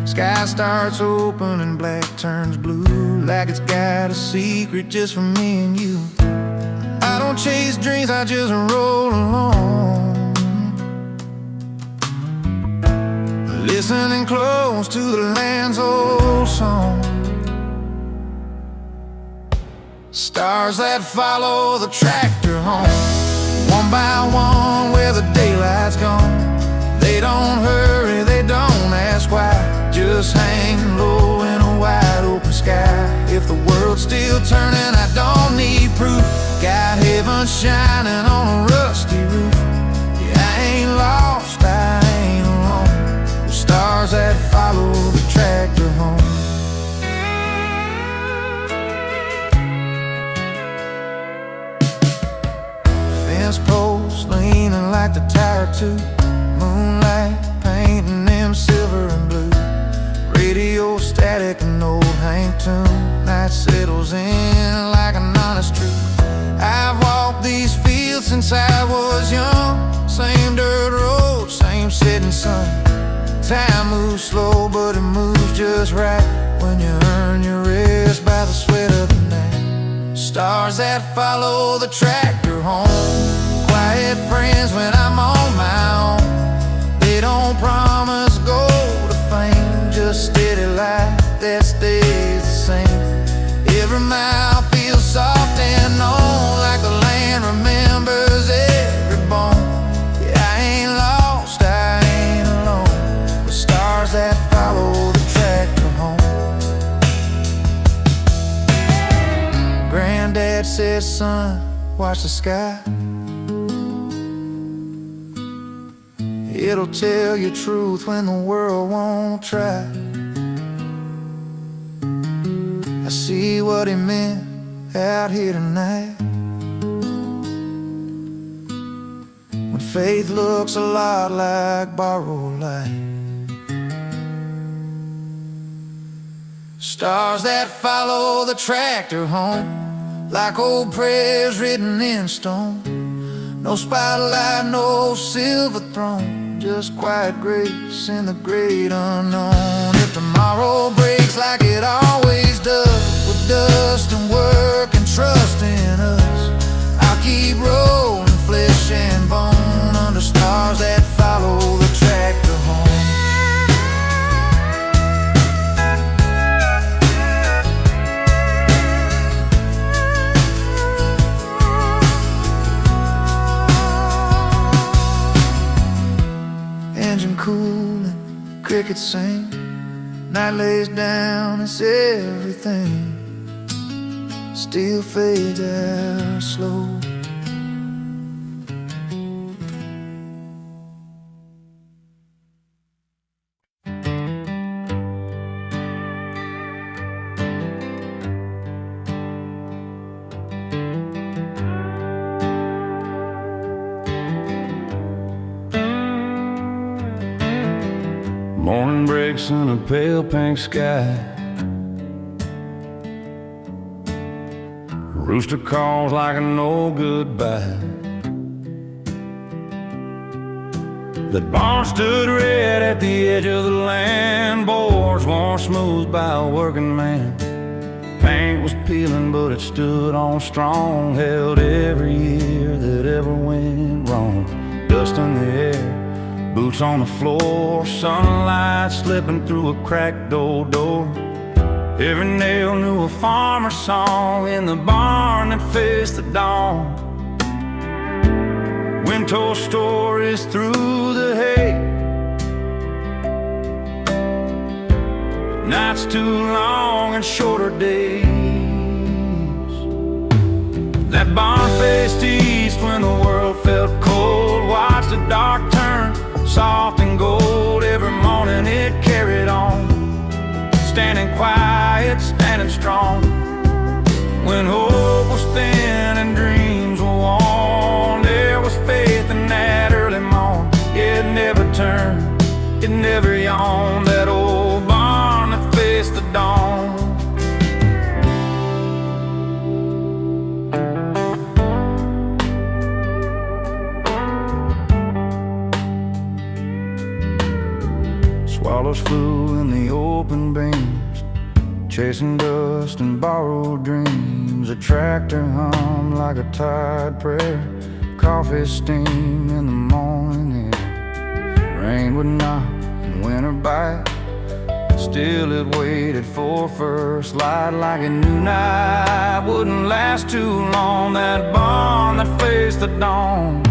Sky starts open and black turns blue, like it's got a secret just for me and you. I don't chase dreams, I just roll along, listening close to the land's old song. Stars that follow the tractor home, one by one where the daylight's gone. They don't hurry, they don't ask why, just hang low in a wide open sky. If the world's still turning, I don't need proof. Got heaven shining on a rusty roof. Yeah, I ain't lost, I ain't alone. The stars that follow the tractor home. Fence posts leaning like the tower too. Moonlight painting them silver and blue. Radio static, an old Hank tune. Night settles in like an honest truth. I've walked these fields since I was young. Same dirt road, same setting sun. Time moves slow, but it moves just right when you earn your rest by the sweat of the night. Stars that follow the tractor home. Quiet friends when I'm on my own. They don't promise gold or fame, just steady light that stays the same. Every mile feels soft and known, like the land remembers every bone. Yeah, I ain't lost, I ain't alone. The stars that follow the tractor home. Granddad said, son, watch the sky. It'll tell you truth when the world won't try. I see what he meant out here tonight. When faith looks a lot like borrowed light. Stars that follow the tractor home, like old prayers written in stone. No spotlight, no silver throne, just quiet grace in the great unknown. If tomorrow breaks like it always does, with dust and work and trust in us, I'll keep rolling flesh and bone under stars that follow the tractor home. Engine cooling, crickets sing. Night lays down, it's everything. Still fades out slow. Morning breaks in a pale pink sky. Rooster calls like a no goodbye. That barn stood red at the edge of the land. Boards worn smooth by a working man. Paint was peeling but it stood on strong. Held every year that ever went wrong. Dust in the air, boots on the floor, sunlight slipping through a cracked old door. Every nail knew a farmer's song in the barn that faced the dawn. Wind told stories through the hay. Nights too long and shorter days. That barn faced east when the world felt cold. Watched the dark turn soft and gold. Every morning it carried on, standing quiet, standing strong. When hope was thin and dreams were worn, there was faith in that early morn. It never turned, it never yawned. That old barn that faced the dawn. Swallows flew in the open beams, chasing dust and borrowed dreams. A tractor hummed like a tired prayer. Coffee steam in the morning air. Rain would knock and winter bite. Still it waited for first light, like it knew night wouldn't last too long. That barn that faced the dawn,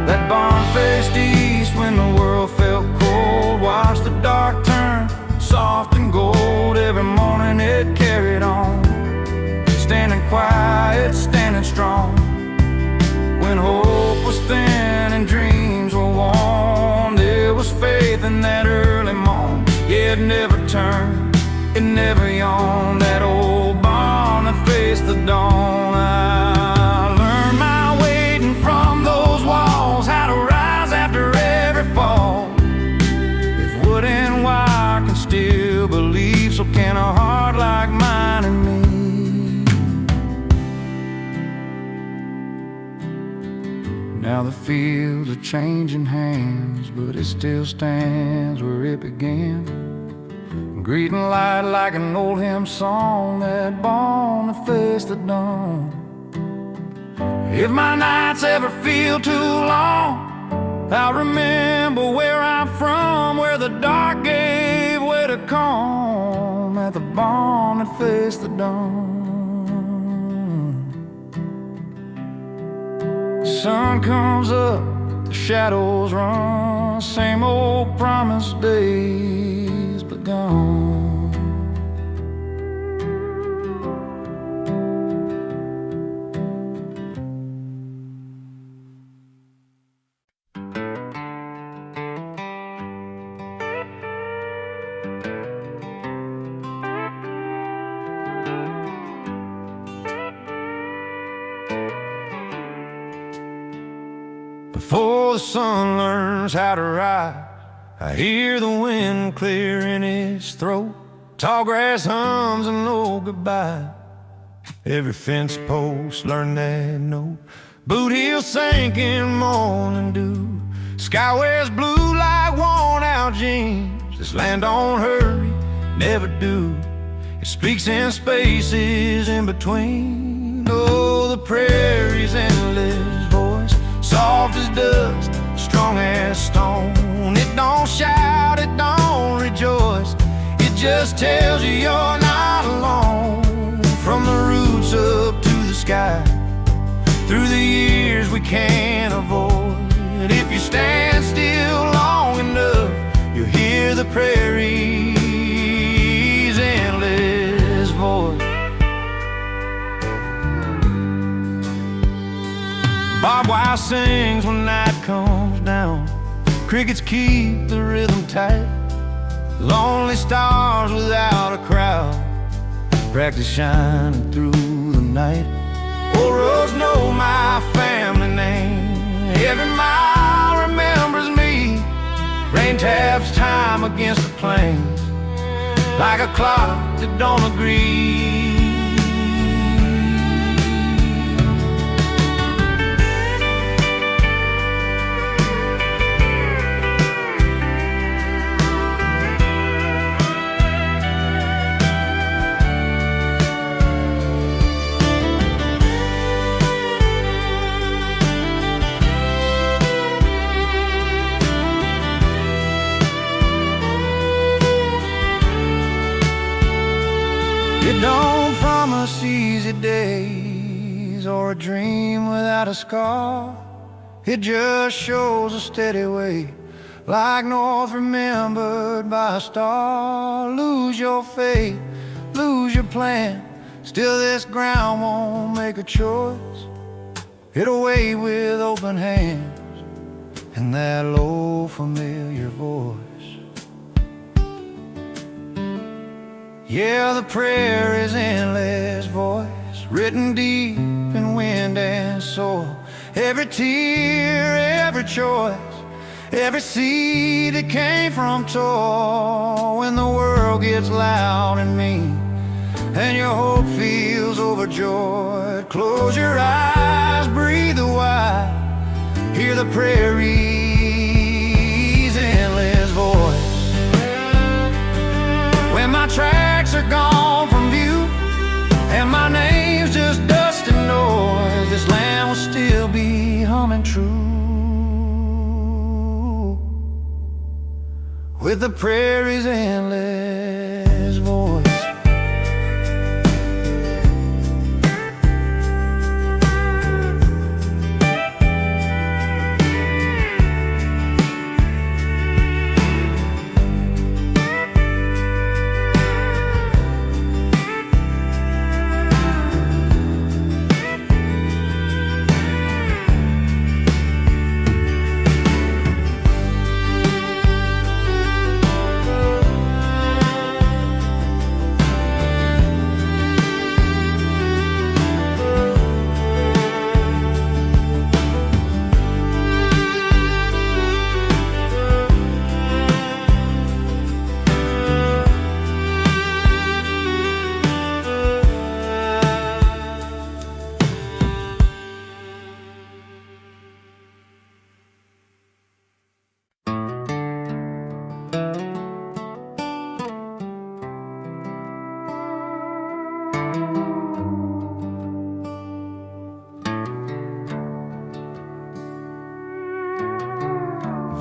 that barn faced east when the world felt cold. Watched the dark turn soft and gold. Every morning it carried on, standing quiet, standing strong. When hope was thin and dreams were warm, there was faith in that early morn. Yeah, it never turned, it never yawned. That old barn that faced the dawn. I learned my waiting from those walls, how to rise after every fall. If wood and wire can still believe, so can a heart like mine and me. Now the fields are changing hands, but it still stands where it began. Greeting light like an old hymn song, that barn that faced the dawn. If my nights ever feel too long, I'll remember where I'm from, where the dark gave way to calm, at the barn that faced the dawn. Sun comes up, the shadows run, same old promised days but gone. Before the sun learns how to rise, I hear the wind clearing its throat. Tall grass hums a low goodbye. Every fence post learn that note. Boot heels sink in morning dew. Sky wears blue like worn out jeans. This land don't hurry, never do. It speaks in spaces in between. Oh, the prairie's endless voice, soft as dust, strong as stone. It don't shout, it don't rejoice, it just tells you you're not alone. From the roots up to the sky, through the years we can't avoid. If you stand still long enough, you'll hear the prairie's endless voice. Barbed wire sings when night comes down. Crickets keep the rhythm tight. Lonely stars without a crowd practice shining through the night. Old roads know my family name. Every mile remembers me. Rain taps time against the plains like a clock that don't agree. It don't promise easy days or a dream without a scar. It just shows a steady way, like north remembered by a star. Lose your faith, lose your plan, still this ground won't make a choice. It'll wait with open hands and that low familiar voice. Yeah, the prayer is endless voice, written deep in wind and soil. Every tear, every choice, every seed that came from toil. When the world gets loud and mean and your hope feels overjoyed, close your eyes, breathe a while, hear the prairie's endless voice. When my tracks are gone from view and my name's just dust and noise, this land will still be humming true. with the prairie's endless voice.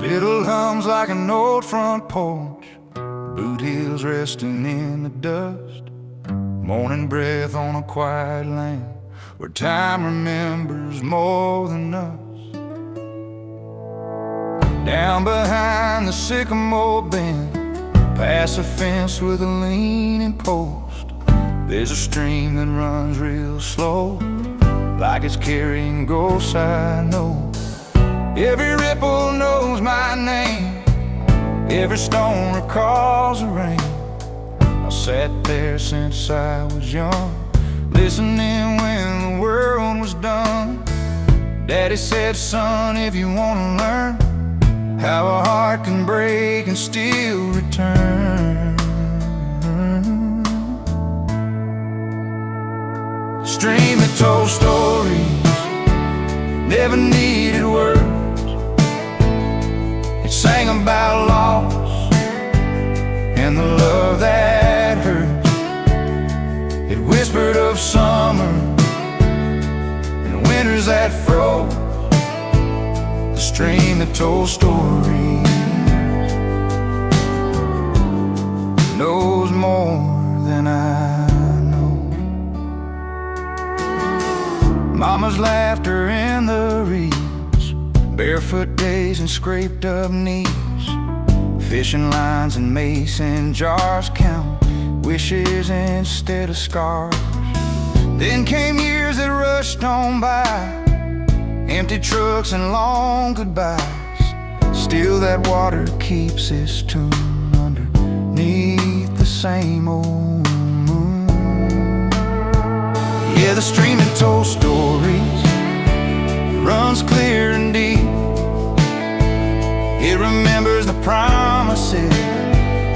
Fiddle hums like an old front porch, boot heels resting in the dust, morning breath on a quiet land where time remembers more than us. Down behind the sycamore bend, past a fence with a leaning post, there's a stream that runs real slow, like it's carrying ghosts I know. Every ripple knows my name, every stone recalls the rain. I sat there since I was young, listening when the world was done. Daddy said, son, if you want to learn how a heart can break and still return, the stream that told stories never needed words. It sang about loss and the love that hurts. It whispered of summer and winters that froze. The stream that told stories knows more than I know. Mama's laughter in the reeds, barefoot days and scraped up knees, fishing lines and mason jars, count wishes instead of scars. Then came years that rushed on by, empty trucks and long goodbyes. Still that water keeps its tune underneath the same old moon. Yeah, the stream that told stories runs clear and deep. It remembers the prime